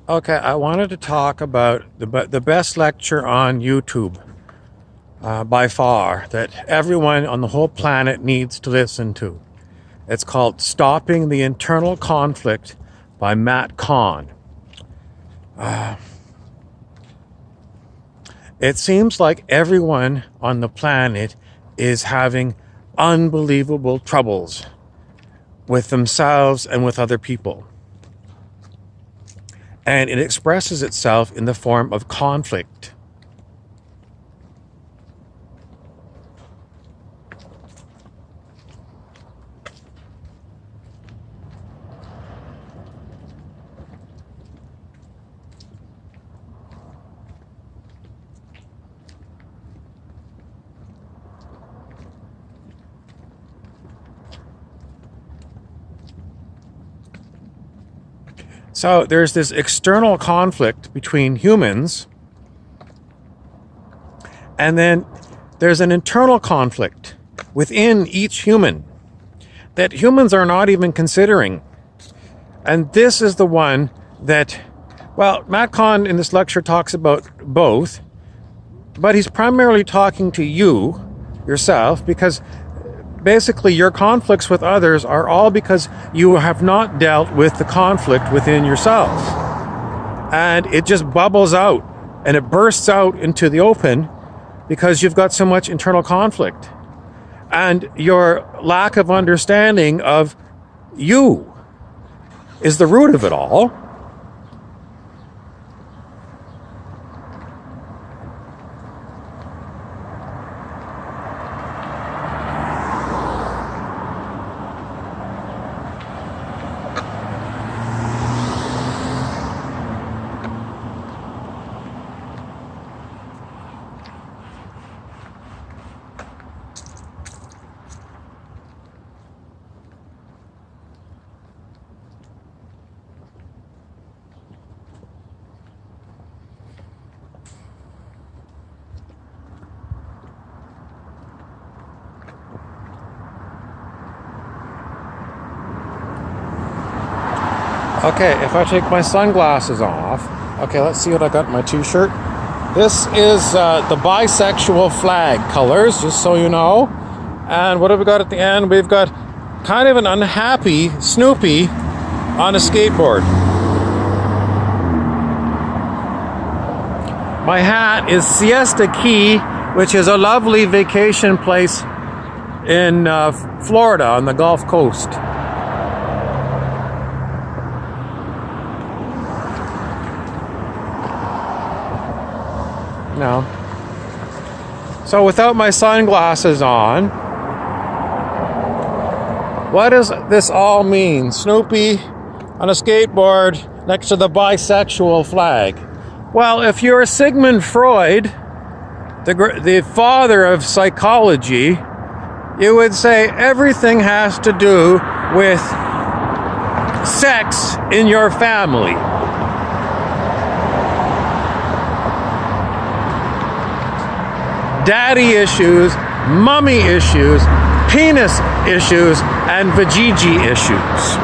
Okay, I wanted to talk about the best lecture on YouTube by far that everyone on the whole planet needs to listen to. It's called Stopping the Internal Conflict by Matt Kahn. It seems like everyone on the planet is having unbelievable troubles with themselves and with other people. And it expresses itself in the form of conflict. So there's this external conflict between humans, and then there's an internal conflict within each human that humans are not even considering. And this is the one that, well, Matt Kahn in this lecture talks about both, but he's primarily talking to you, yourself, because basically your conflicts with others are all because you have not dealt with the conflict within yourself. And it just bubbles out and it bursts out into the open because you've got so much internal conflict. And your lack of understanding of you is the root of it all. Okay, if I take my sunglasses off, okay, let's see what I got in my t-shirt. This is the bisexual flag colors, just so you know. And what have we got at the end? We've got kind of an unhappy Snoopy on a skateboard. My hat is Siesta Key, which is a lovely vacation place in Florida on the Gulf Coast. No. So without my sunglasses on, what does this all mean? Snoopy on a skateboard next to the bisexual flag. Well, if you're Sigmund Freud, the father of psychology, you would say everything has to do with sex in your family. Daddy issues, mummy issues, penis issues, and vajiji issues.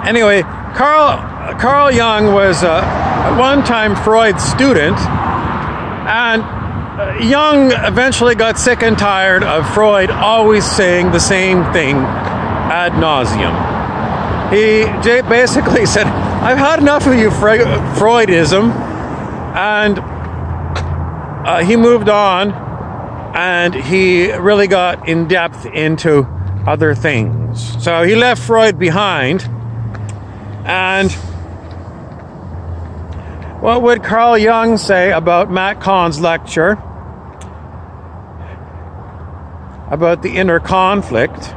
Anyway, Carl Jung was at one time Freud's student, and Jung eventually got sick and tired of Freud always saying the same thing ad nauseum. He basically said, I've had enough of you Freudism, and he moved on, and he really got in depth into other things. So he left Freud behind, and what would Carl Jung say about Matt Kahn's lecture about the inner conflict?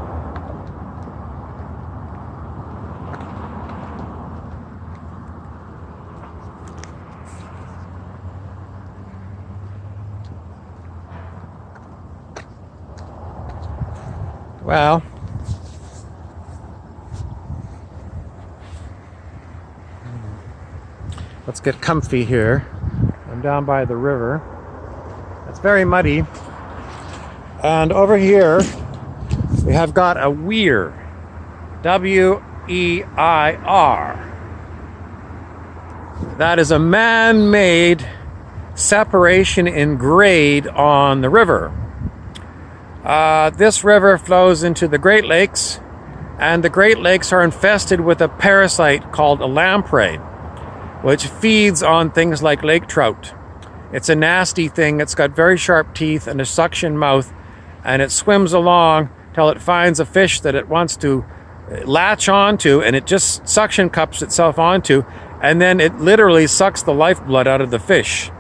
Well, let's get comfy here. I'm down by the river, It's very muddy. And over here, we have got a weir. W-E-I-R. That is a man-made separation in grade on the river. This river flows into the Great Lakes, and the Great Lakes are infested with a parasite called a lamprey, which feeds on things like lake trout. It's a nasty thing. It's got very sharp teeth and a suction mouth, and it swims along till it finds a fish that it wants to latch onto, and it just suction cups itself onto, and then it literally sucks the lifeblood out of the fish.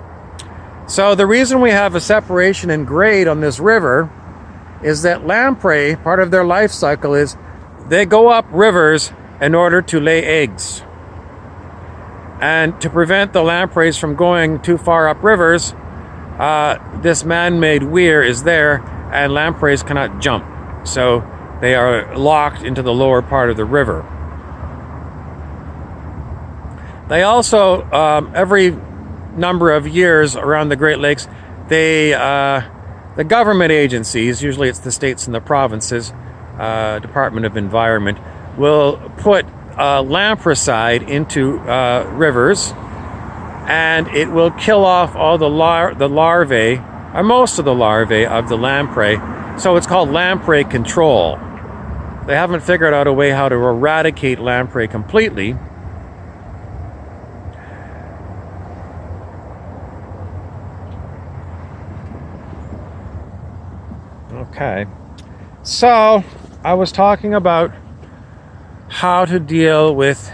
So the reason we have a separation in grade on this river is that lamprey, part of their life cycle is they go up rivers in order to lay eggs. And to prevent the lampreys from going too far up rivers, this man-made weir is there, and lampreys cannot jump. So they are locked into the lower part of the river. They also, every number of years around the Great Lakes, the government agencies, usually it's the states and the provinces, Department of Environment, will put lampricide into rivers, and it will kill off all the larvae, or most of the larvae of the lamprey. So it's called lamprey control. They haven't figured out a way how to eradicate lamprey completely. Okay, so I was talking about how to deal with,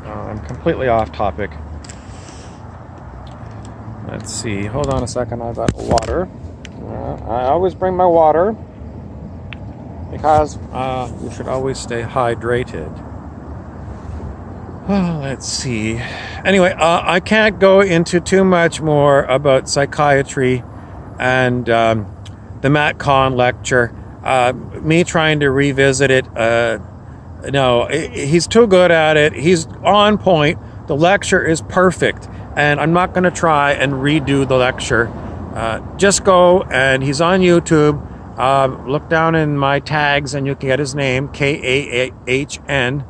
I'm completely off topic. Let's see, hold on a second, I've got water. I always bring my water because you should always stay hydrated. Let's see. Anyway, I can't go into too much more about psychiatry and the Matt Kahn lecture. Me trying to revisit it, no, he's too good at it. He's on point. The lecture is perfect, and I'm not going to try and redo the lecture. Just go, and he's on YouTube. Look down in my tags, and you can get his name, Kahn.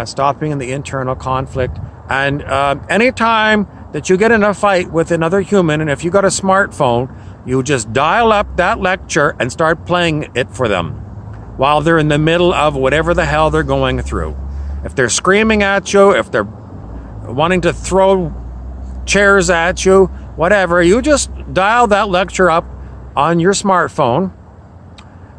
Stopping in the internal conflict. And anytime that you get in a fight with another human, and if you got a smartphone, you just dial up that lecture and start playing it for them while they're in the middle of whatever the hell they're going through. If they're screaming at you, if they're wanting to throw chairs at you, whatever, you just dial that lecture up on your smartphone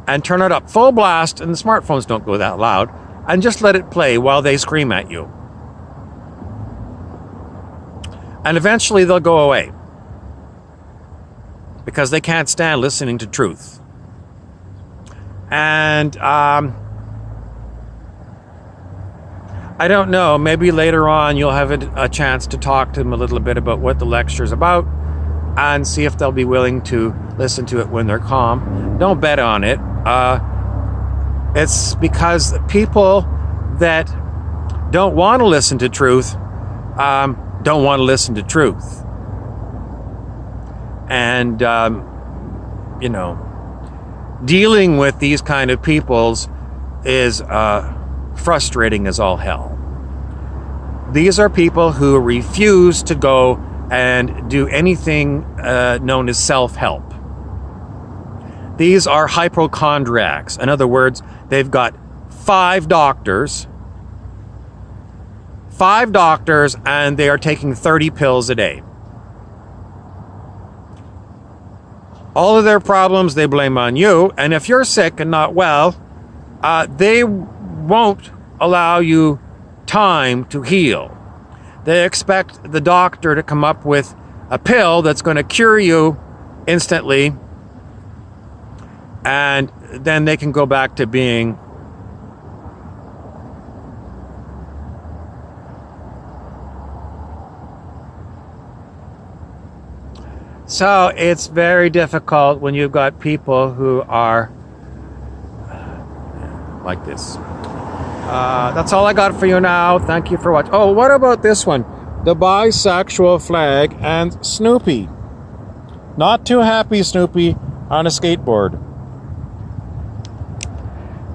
and turn it up full blast, and the smartphones don't go that loud, and just let it play while they scream at you. And eventually they'll go away because they can't stand listening to truth. And I don't know, maybe later on you'll have a chance to talk to them a little bit about what the lecture's about and see if they'll be willing to listen to it when they're calm. Don't bet on it. It's because people that don't want to listen to truth don't want to listen to truth. And, dealing with these kind of peoples is frustrating as all hell. These are people who refuse to go and do anything known as self-help. These are hypochondriacs. In other words, they've got 5 doctors, and they are taking 30 pills a day. All of their problems they blame on you, and if you're sick and not well, they won't allow you time to heal. They expect the doctor to come up with a pill that's going to cure you instantly, and then they can go back to being so it's very difficult when you've got people who are like this. That's all I got for you now. Thank you for watching. Oh, what about this one? the bisexual flag, and Snoopy. Not too happy Snoopy on a skateboard.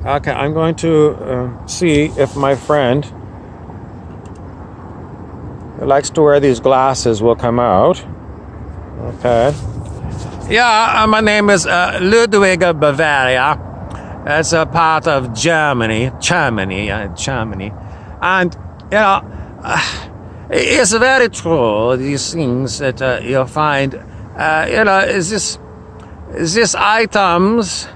Okay, I'm going to see if my friend who likes to wear these glasses will come out. Okay. Yeah, my name is Ludwig of Bavaria. That's a part of Germany. Germany. And, it's very true, these things that you'll find, is this items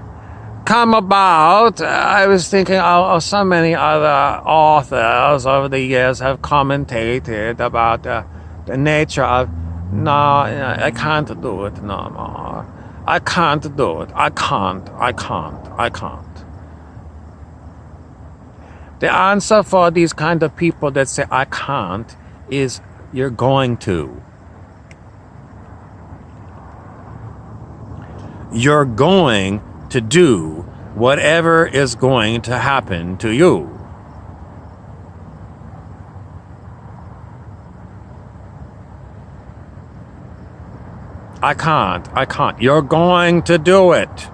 come about. I was thinking so many other authors over the years have commentated about the nature of, no, I can't do it no more. I can't do it. I can't. The answer for these kind of people that say I can't is you're going to. You're going to do whatever is going to happen to you. I can't. You're going to do it.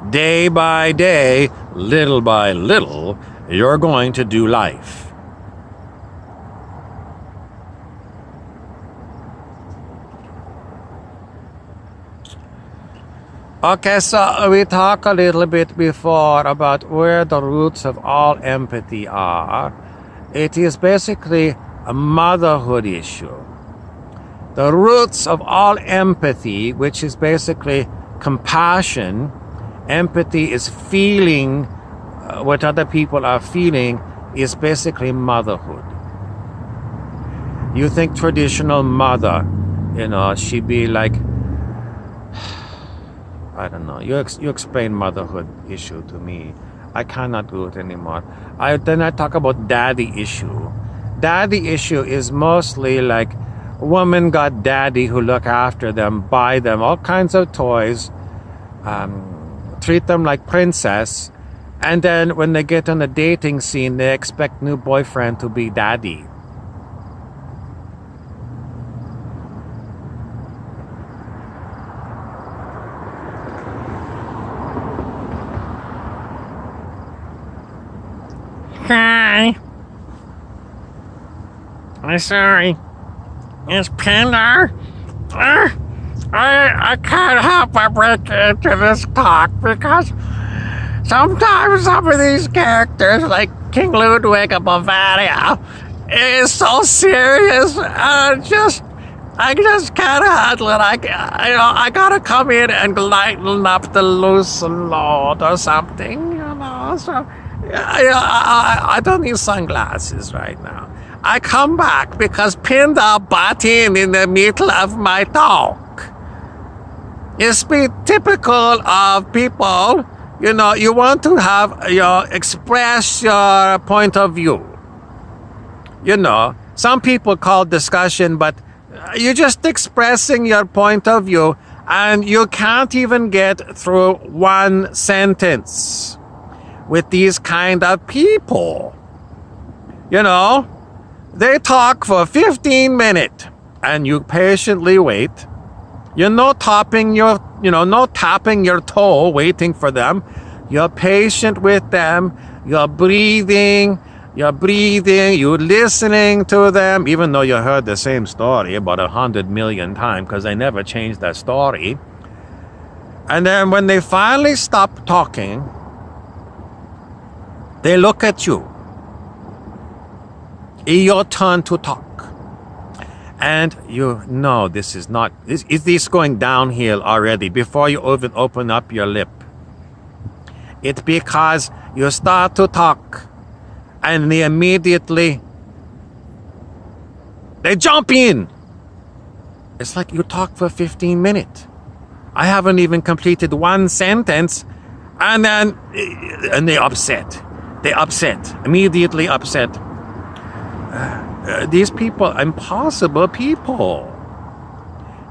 Day by day, little by little, you're going to do life. Okay, so we talked a little bit before about where the roots of all empathy are. It is basically a motherhood issue. The roots of all empathy, which is basically compassion, empathy is feeling what other people are feeling, is basically motherhood. You think traditional mother, she'd be like, I don't know. You explain motherhood issue to me. I cannot do it anymore. Then I talk about daddy issue. Daddy issue is mostly like women got daddy who look after them, buy them all kinds of toys, treat them like princess, and then when they get on the dating scene, they expect new boyfriend to be daddy. Hi. I'm sorry. It's Panda. I can't help but break into this talk because sometimes some of these characters, like King Ludwig of Bavaria, is so serious. I just can't handle it. I gotta come in and lighten up the loose load or something, So I don't need sunglasses right now. I come back because Pinda butt in the middle of my talk. It's typical of people, you want to have express your point of view. Some people call discussion, but you're just expressing your point of view and you can't even get through one sentence with these kind of people. They talk for 15 minutes and you patiently wait. You're tapping your toe waiting for them. You're patient with them. You're breathing, you're listening to them, even though you heard the same story about 100 million times because they never changed that story. And then when they finally stop talking, they look at you. It's your turn to talk. And this is not, is this going downhill already before you even open up your lip? It's because you start to talk and they jump in. It's like you talk for 15 minutes. I haven't even completed one sentence and they upset. Immediately upset. These people, impossible people.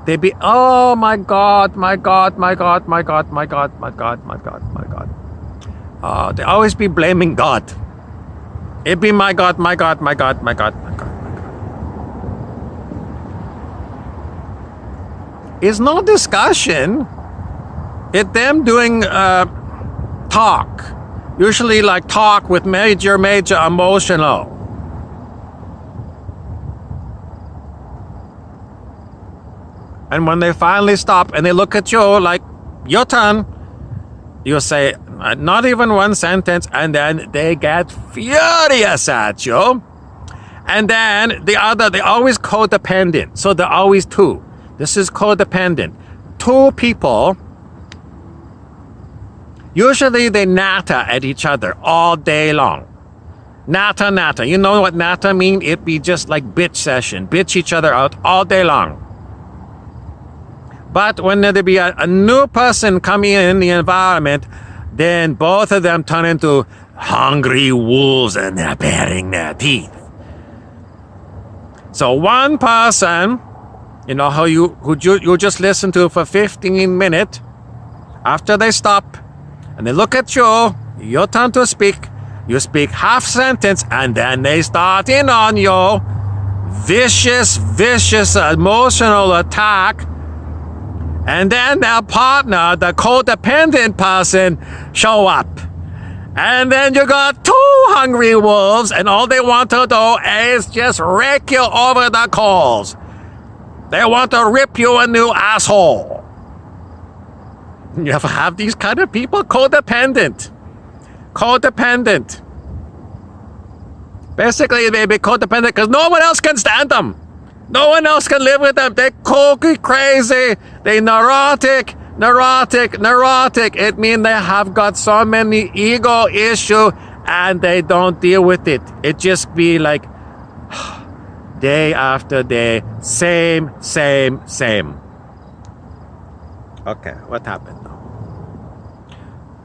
They be, oh my God. They always be blaming God. It be my God. It's no discussion. It's them doing talk. Usually like talk with major emotional. And when they finally stop and they look at you like, your turn, you say, not even one sentence, and then they get furious at you. And then they're always codependent. So they're always two. This is codependent. Two people, usually they natter at each other all day long. Natter. You know what natter mean? It'd be just like bitch session. Bitch each other out all day long. But when there be a new person coming in the environment, then both of them turn into hungry wolves and they're baring their teeth. So one person, you know, who you just listen to for 15 minutes, after they stop and they look at you, your turn to speak, you speak half sentence and then they start in on you. Vicious emotional attack. And then their partner, the codependent person, show up. And then you got two hungry wolves, and all they want to do is just rake you over the coals. They want to rip you a new asshole. You ever have these kind of people? Codependent. Basically, they be codependent because no one else can stand them. No one else can live with them. They're crazy. They neurotic. It means they have got so many ego issue and they don't deal with it. It just be like day after day, same. Okay, what happened now?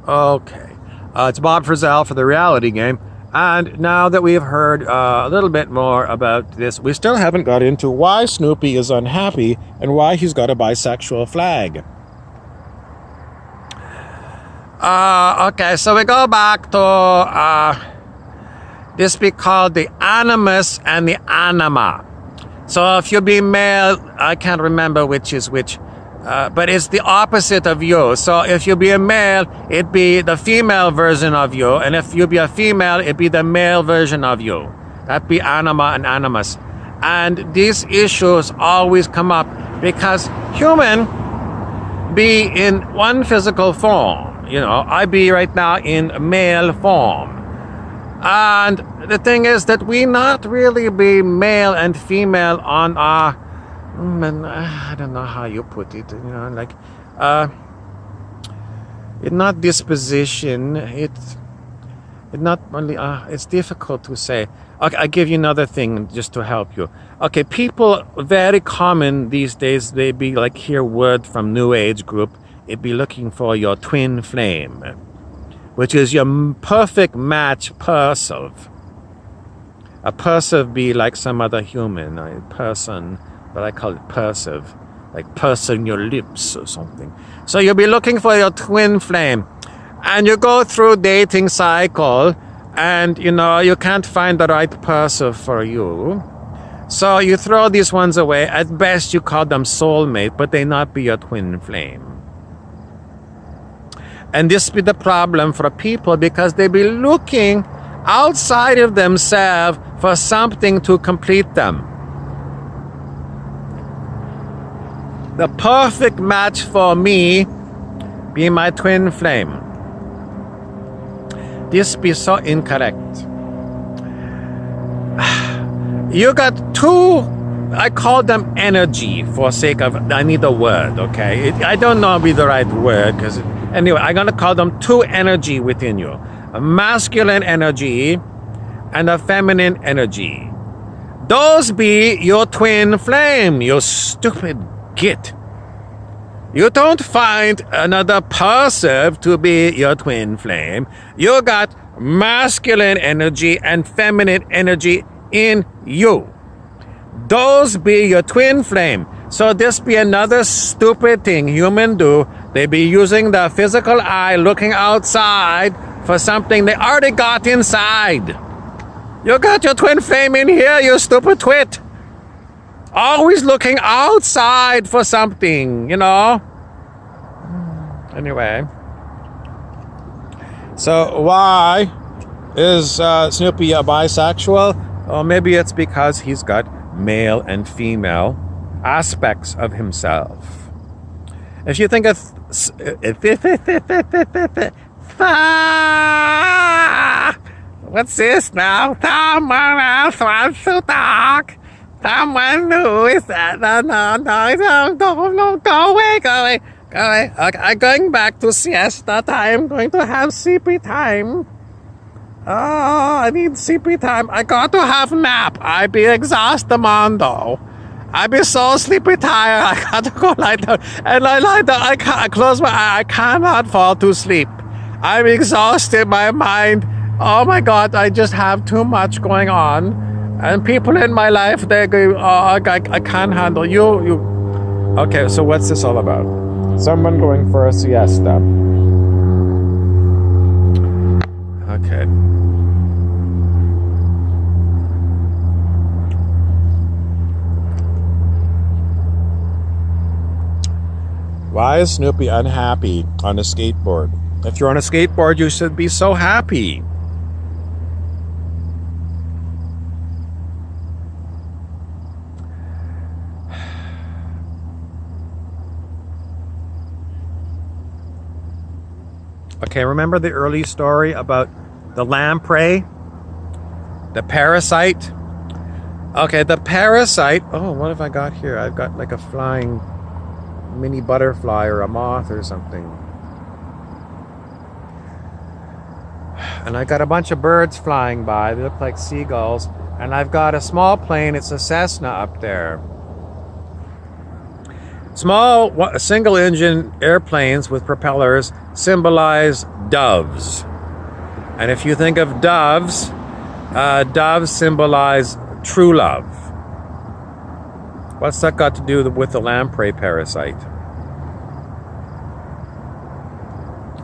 Okay, it's Bob Frizzell for the reality game. And now that we've heard a little bit more about this, we still haven't got into why Snoopy is unhappy and why he's got a bisexual flag. Okay, so we go back to this be called the animus and the anima. So if you be male, I can't remember which is which. But it's the opposite of you. So if you be a male, it'd be the female version of you. And if you be a female, it'd be the male version of you. That'd be anima and animus. And these issues always come up because human be in one physical form. You know, I be right now in male form. And the thing is that we not really be male and female on our I don't know how you put it, you know, like, it's not disposition, it's not only, it's difficult to say. Okay, I'll give you another thing just to help you. Okay, people, very common these days, they be like hear word from New Age group, it be looking for your twin flame, which is your perfect match persive. A persive be like some other human, a person, but I call it persive, like pursing your lips or something. So you'll be looking for your twin flame. And you go through dating cycle and, you know, you can't find the right persive for you. So you throw these ones away. At best, you call them soulmate, but they not be your twin flame. And this be the problem for people because they be looking outside of themselves for something to complete them. The perfect match for me be my twin flame. This be so incorrect. You got two, I call them energy for sake of, I need a word, okay? I don't know be the right word, because anyway, I'm going to call them two energy within you. A masculine energy and a feminine energy. Those be your twin flame, you stupid git. You don't find another persive to be your twin flame. You got masculine energy and feminine energy in you. Those be your twin flame. So this be another stupid thing human do. They be using the physical eye looking outside for something they already got inside. You got your twin flame in here, you stupid twit. Always looking outside for something, you know? Anyway. So why is Snoopy a bisexual? Well, maybe it's because he's got male and female aspects of himself. If you think of... What's this now? Someone else wants to talk. Someone who is... No, go away. Okay, I'm going back to siesta time. I'm going to have sleepy time. Oh, I need sleepy time. I got to have nap. I be exhausted, Mondo. I be so sleepy tired. I got to go lie down. And I lie down. I close my eye. I cannot fall to sleep. I'm exhausted. My mind. Oh my God. I just have too much going on. And people in my life, they go, oh, I can't handle you. Okay, so what's this all about? Someone going for a siesta. Okay. Why is Snoopy unhappy on a skateboard? If you're on a skateboard, you should be so happy. Okay, remember the early story about the lamprey? The parasite? Okay, the parasite... Oh, what have I got here? I've got like a flying mini butterfly or a moth or something. And I got a bunch of birds flying by. They look like seagulls. And I've got a small plane. It's a Cessna up there. Small single-engine airplanes with propellers symbolize doves. And if you think of doves, doves symbolize true love. What's that got to do with the lamprey parasite?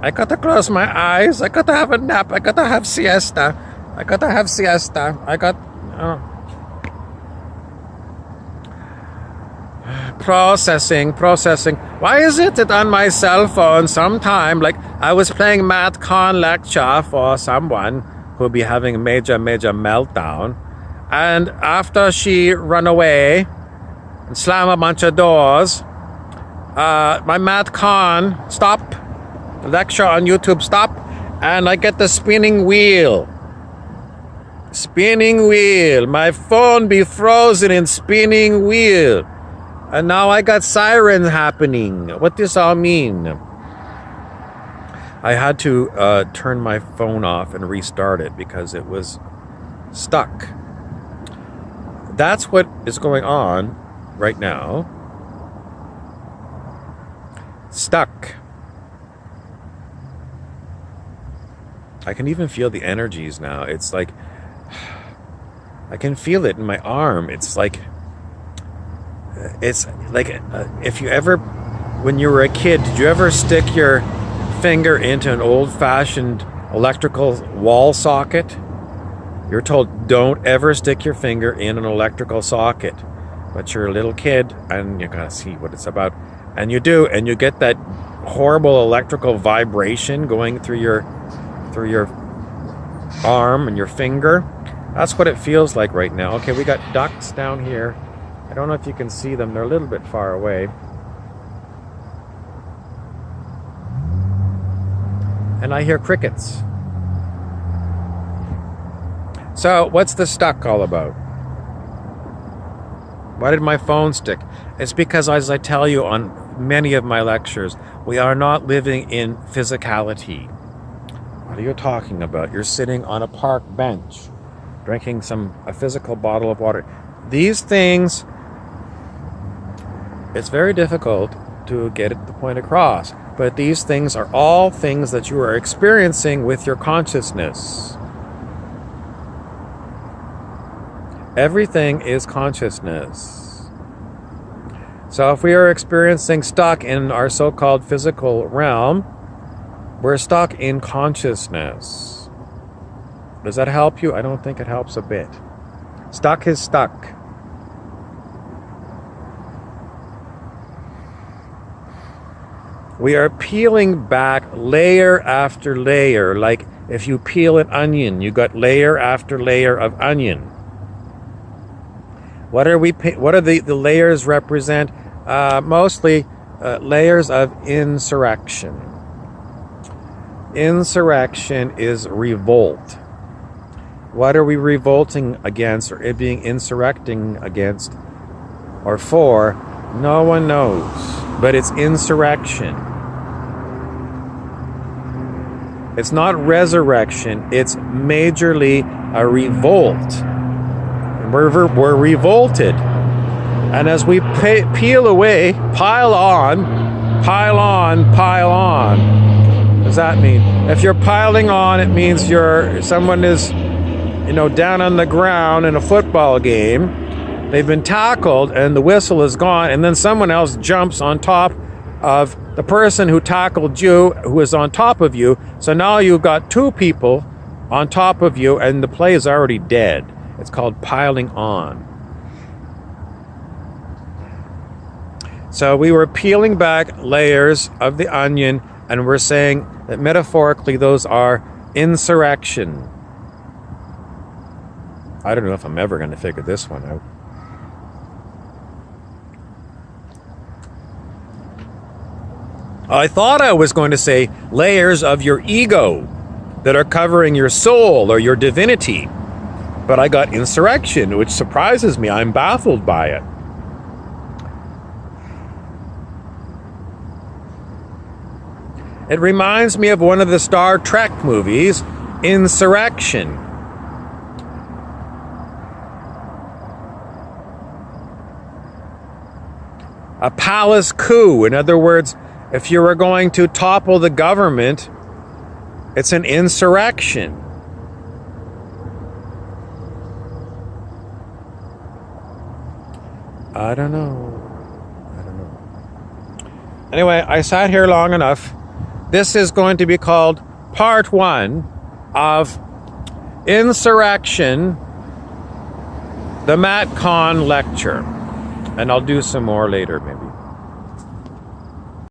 I got to close my eyes. I got to have a nap. I got to have siesta. I got to have siesta. Processing. Why is it that on my cell phone sometime, like I was playing Matt Kahn lecture for someone who'll be having a major meltdown, and after she run away and slam a bunch of doors, my Matt Kahn stop, lecture on YouTube stop, and I get the spinning wheel. My phone be frozen in spinning wheel. And now I got sirens happening. What does all mean? I had to turn my phone off and restart it because it was stuck. That's what is going on right now. Stuck. I can even feel the energies now. It's like, I can feel it in my arm. It's like if you ever, when you were a kid, did you ever stick your finger into an old-fashioned electrical wall socket? You're told don't ever stick your finger in an electrical socket, but you're a little kid and you gotta see what it's about, and you do, and you get that horrible electrical vibration going through your arm and your finger. That's what it feels like right now. Okay, we got ducks down here. I don't know if you can see them. They're a little bit far away. And I hear crickets. So, what's the stuck all about? Why did my phone stick? It's because, as I tell you on many of my lectures, we are not living in physicality. What are you talking about? You're sitting on a park bench, drinking a physical bottle of water. These things... It's very difficult to get the point across, but these things are all things that you are experiencing with your consciousness. Everything is consciousness. So if we are experiencing stuck in our so-called physical realm, we're stuck in consciousness. Does that help you? I don't think it helps a bit. Stuck is stuck. We are peeling back layer after layer. Like if you peel an onion, you got layer after layer of onion. What are the layers represent? Mostly layers of insurrection. Insurrection is revolt. What are we revolting against, or being insurrecting against, or for? No one knows. But it's insurrection. It's not resurrection. It's majorly a revolt. We're revolted. And as we peel away, pile on, what does that mean? If you're piling on, it means someone is, down on the ground in a football game. They've been tackled and the whistle is gone, and then someone else jumps on top of the person who tackled you, who is on top of you. So now you've got two people on top of you and the play is already dead. It's called piling on. So we were peeling back layers of the onion, and we're saying that metaphorically those are insurrection. I don't know if I'm ever going to figure this one out. I thought I was going to say layers of your ego that are covering your soul or your divinity. But I got insurrection, which surprises me. I'm baffled by it. It reminds me of one of the Star Trek movies, Insurrection. A palace coup. In other words, if you were going to topple the government, it's an insurrection. I don't know. Anyway, I sat here long enough. This is going to be called part 1 of Insurrection, the Kahn lecture. And I'll do some more later, maybe.